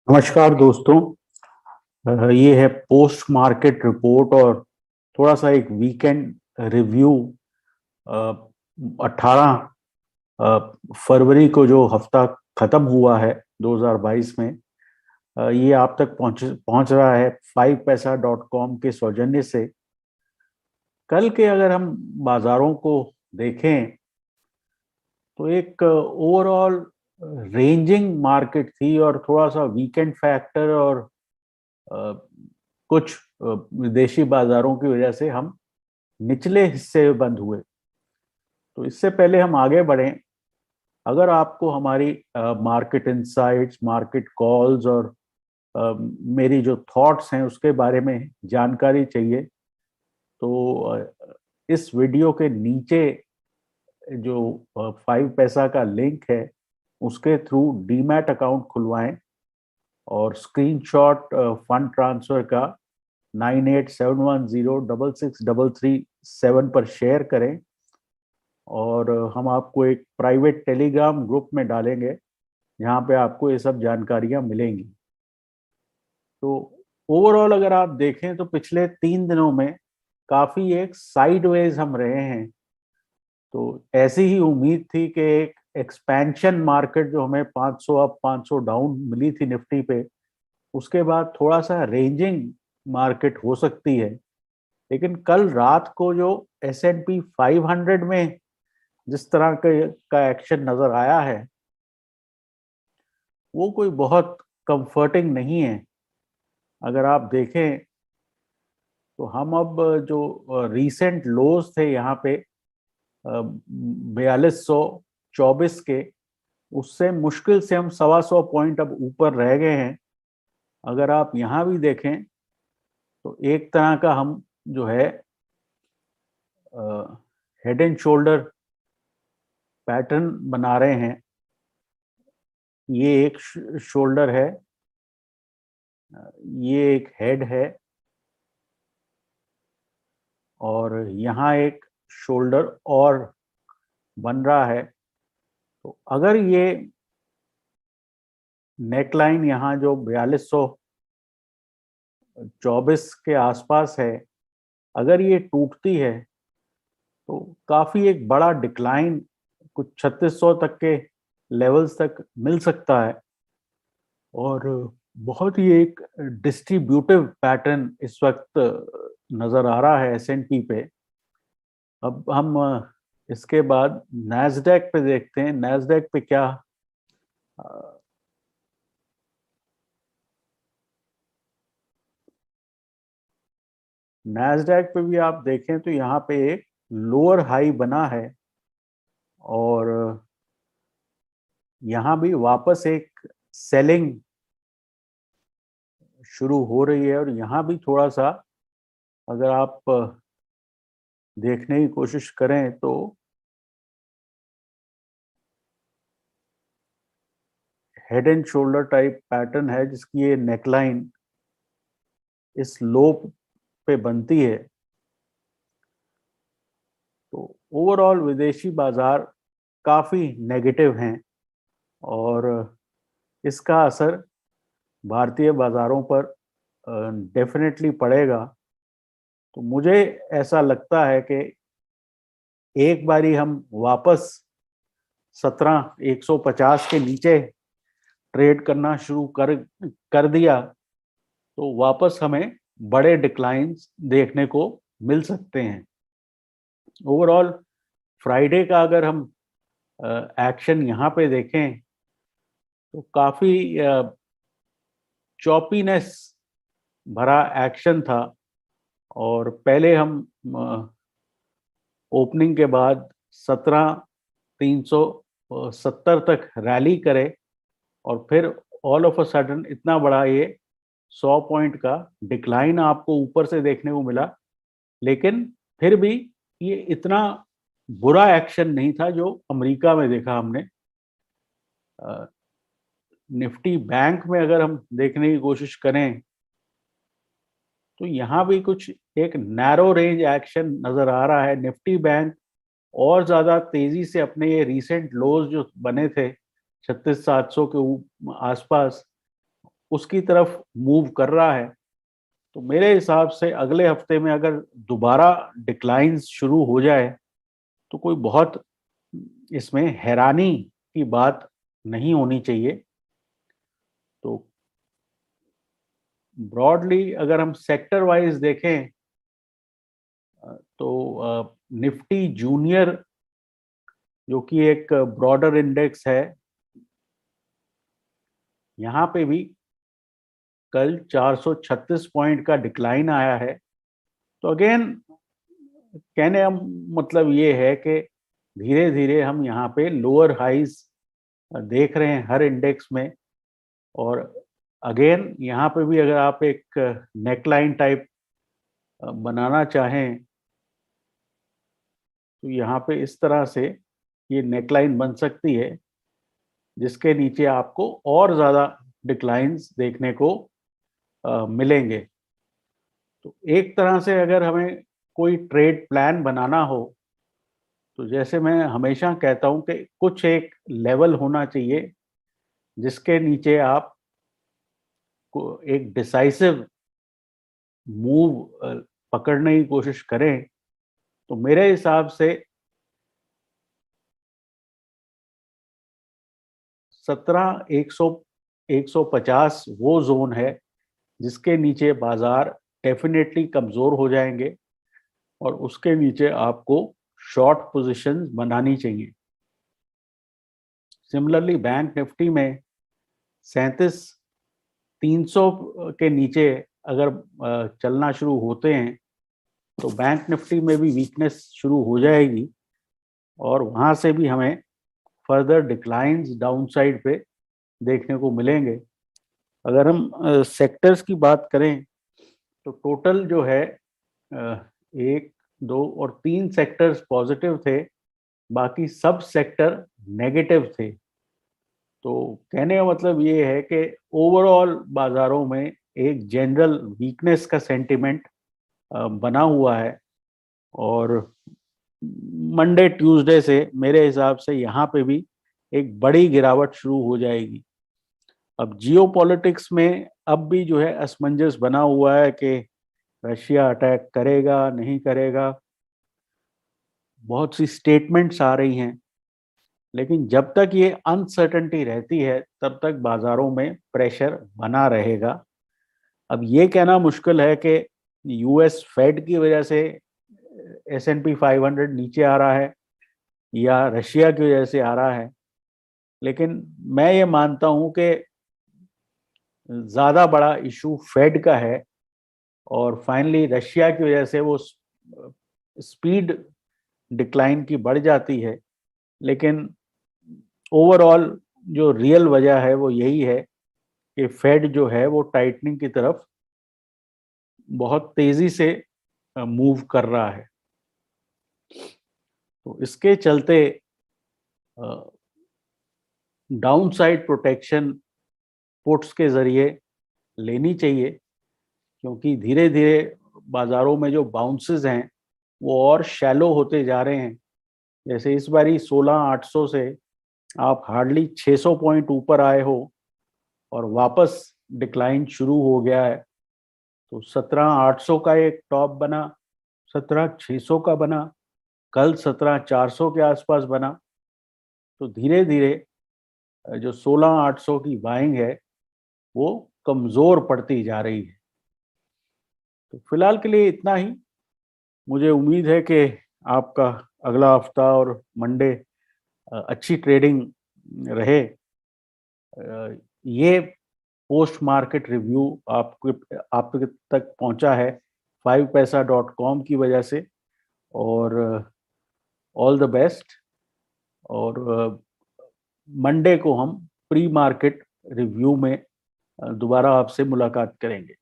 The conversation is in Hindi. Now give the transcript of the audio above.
नमस्कार दोस्तों। ये है पोस्ट मार्केट रिपोर्ट और थोड़ा सा एक वीकेंड रिव्यू। 18 फरवरी को जो हफ्ता खत्म हुआ है 2022 में, ये आप तक पहुंच रहा है 5paisa.com के सौजन्य से। कल के अगर हम बाजारों को देखें तो एक ओवरऑल रेंजिंग मार्केट थी और थोड़ा सा वीकेंड फैक्टर और अ, कुछ विदेशी बाजारों की वजह से हम निचले हिस्से में बंद हुए। तो इससे पहले हम आगे बढ़ें, अगर आपको हमारी मार्केट इंसाइट्स, मार्केट कॉल्स और मेरी जो थॉट्स हैं उसके बारे में जानकारी चाहिए तो इस वीडियो के नीचे जो 5 पैसा का लिंक है उसके थ्रू डीमैट अकाउंट खुलवाएं और स्क्रीनशॉट फंड ट्रांसफर का 9871066337 पर शेयर करें और हम आपको एक प्राइवेट टेलीग्राम ग्रुप में डालेंगे जहां पे आपको ये सब जानकारियां मिलेंगी। तो ओवरऑल अगर आप देखें तो पिछले 3 दिनों में काफी एक साइडवेज हम रहे हैं। तो ऐसी ही उम्मीद थी कि एक एक्सपेंशन मार्केट जो हमें 500 अप 500 डाउन मिली थी निफ्टी पे, उसके बाद थोड़ा सा रेंजिंग मार्केट हो सकती है। लेकिन कल रात को जो S&P 500 में जिस तरह का एक्शन नजर आया है वो कोई बहुत कंफर्टिंग नहीं है। अगर आप देखें तो हम अब जो रीसेंट लोज थे यहाँ पे 4224 के, उससे मुश्किल से हम 125 पॉइंट अब ऊपर रह गए हैं। अगर आप यहाँ भी देखें तो एक तरह का हम जो है हेड एंड शोल्डर पैटर्न बना रहे हैं। ये एक शोल्डर है, ये एक हेड है और यहाँ एक शोल्डर और बन रहा है। तो अगर ये नेकलाइन यहाँ जो 4224 के आसपास है, अगर ये टूटती है तो काफी एक बड़ा डिक्लाइन कुछ 3600 तक के लेवल्स तक मिल सकता है और बहुत ही एक डिस्ट्रीब्यूटिव पैटर्न इस वक्त नजर आ रहा है S&P पे। अब हम इसके बाद नैस्डैक पे देखते हैं, नैस्डैक पे क्या नैस्डैक पे भी आप देखें तो यहाँ पे एक लोअर हाई बना है और यहाँ भी वापस एक सेलिंग शुरू हो रही है और यहाँ भी थोड़ा सा अगर आप देखने की कोशिश करें तो head and shoulder type pattern है जिसकी ये नेकलाइन इस लो पे बनती है। तो ओवरऑल विदेशी बाजार काफी नेगेटिव हैं और इसका असर भारतीय बाजारों पर डेफिनेटली पड़ेगा। तो मुझे ऐसा लगता है कि एक बारी हम वापस 17,150 के नीचे ट्रेड करना शुरू कर दिया तो वापस हमें बड़े डिक्लाइंस देखने को मिल सकते हैं। ओवरऑल फ्राइडे का अगर हम एक्शन यहाँ पे देखें तो काफी चॉपीनेस भरा एक्शन था और पहले हम ओपनिंग के बाद 17,370 तक रैली करे और फिर ऑल ऑफ अ सडन इतना बड़ा ये 100 पॉइंट का डिक्लाइन आपको ऊपर से देखने को मिला। लेकिन फिर भी ये इतना बुरा एक्शन नहीं था जो अमेरिका में देखा हमने। निफ्टी बैंक में अगर हम देखने की कोशिश करें तो यहाँ भी कुछ एक नैरो रेंज एक्शन नजर आ रहा है। निफ्टी बैंक और ज्यादा तेजी से अपने ये रीसेंट लोज जो बने थे 36,700 के आसपास, उसकी तरफ मूव कर रहा है। तो मेरे हिसाब से अगले हफ्ते में अगर दोबारा डिक्लाइंस शुरू हो जाए तो कोई बहुत इसमें हैरानी की बात नहीं होनी चाहिए। तो ब्रॉडली अगर हम सेक्टर वाइज देखें तो निफ्टी जूनियर जो कि एक ब्रॉडर इंडेक्स है, यहाँ पे भी कल 436 पॉइंट का डिक्लाइन आया है। तो अगेन कहने का मतलब ये है कि धीरे धीरे हम यहाँ पे लोअर हाइज देख रहे हैं हर इंडेक्स में। और अगेन यहाँ पे भी अगर आप एक नेकलाइन टाइप बनाना चाहें तो यहाँ पे इस तरह से ये नेकलाइन बन सकती है, जिसके नीचे आपको और ज़्यादा डिक्लाइंस देखने को मिलेंगे। तो एक तरह से अगर हमें कोई ट्रेड प्लान बनाना हो तो जैसे मैं हमेशा कहता हूं कि कुछ एक लेवल होना चाहिए जिसके नीचे आप को एक डिसाइसिव मूव पकड़ने की कोशिश करें। तो मेरे हिसाब से 17,150 वो जोन है जिसके नीचे बाजार डेफिनेटली कमजोर हो जाएंगे और उसके नीचे आपको शॉर्ट पोजीशंस बनानी चाहिए। सिमिलरली बैंक निफ्टी में 37,300 के नीचे अगर चलना शुरू होते हैं तो बैंक निफ्टी में भी वीकनेस शुरू हो जाएगी और वहां से भी हमें फर्दर डिक्लाइंस डाउनसाइड पे देखने को मिलेंगे। अगर हम सेक्टर्स की बात करें तो टोटल जो है 1, 2 और 3 सेक्टर्स पॉजिटिव थे, बाकी सब सेक्टर नेगेटिव थे। तो कहने का मतलब ये है कि ओवरऑल बाजारों में एक जनरल वीकनेस का सेंटिमेंट बना हुआ है और मंडे ट्यूसडे से मेरे हिसाब से यहाँ पे भी एक बड़ी गिरावट शुरू हो जाएगी। अब जियोपॉलिटिक्स में अब भी जो है असमंजस बना हुआ है कि रशिया अटैक करेगा नहीं करेगा। बहुत सी स्टेटमेंट्स आ रही हैं, लेकिन जब तक ये अनसर्टेनिटी रहती है तब तक बाजारों में प्रेशर बना रहेगा। अब ये कहना मुश्किल है कि यूएस फेड की वजह से S&P 500 नीचे आ रहा है या रशिया की वजह से आ रहा है, लेकिन मैं ये मानता हूं कि ज़्यादा बड़ा इशू फेड का है और फाइनली रशिया की वजह से वो स्पीड डिक्लाइन की बढ़ जाती है। लेकिन ओवरऑल जो रियल वजह है वो यही है कि फेड जो है वो टाइटनिंग की तरफ बहुत तेजी से मूव कर रहा है। तो इसके चलते डाउन साइड प्रोटेक्शन पुट्स के जरिए लेनी चाहिए, क्योंकि धीरे धीरे बाजारों में जो बाउंसेस हैं वो और शैलो होते जा रहे हैं। जैसे इस बारी 16,800 से आप हार्डली 600 पॉइंट ऊपर आए हो और वापस डिक्लाइन शुरू हो गया है। तो 17,800 का एक टॉप बना, 17,600 का बना, कल 17,400 के आसपास बना। तो धीरे धीरे जो 16,800 की बाइंग है वो कमजोर पड़ती जा रही है। तो फिलहाल के लिए इतना ही। मुझे उम्मीद है कि आपका अगला हफ्ता और मंडे अच्छी ट्रेडिंग रहे। ये पोस्ट मार्केट रिव्यू आपके तक पहुंचा है 5paisa.com की वजह से। और ऑल द बेस्ट। और मंडे को हम प्री मार्केट रिव्यू में दोबारा आपसे मुलाकात करेंगे।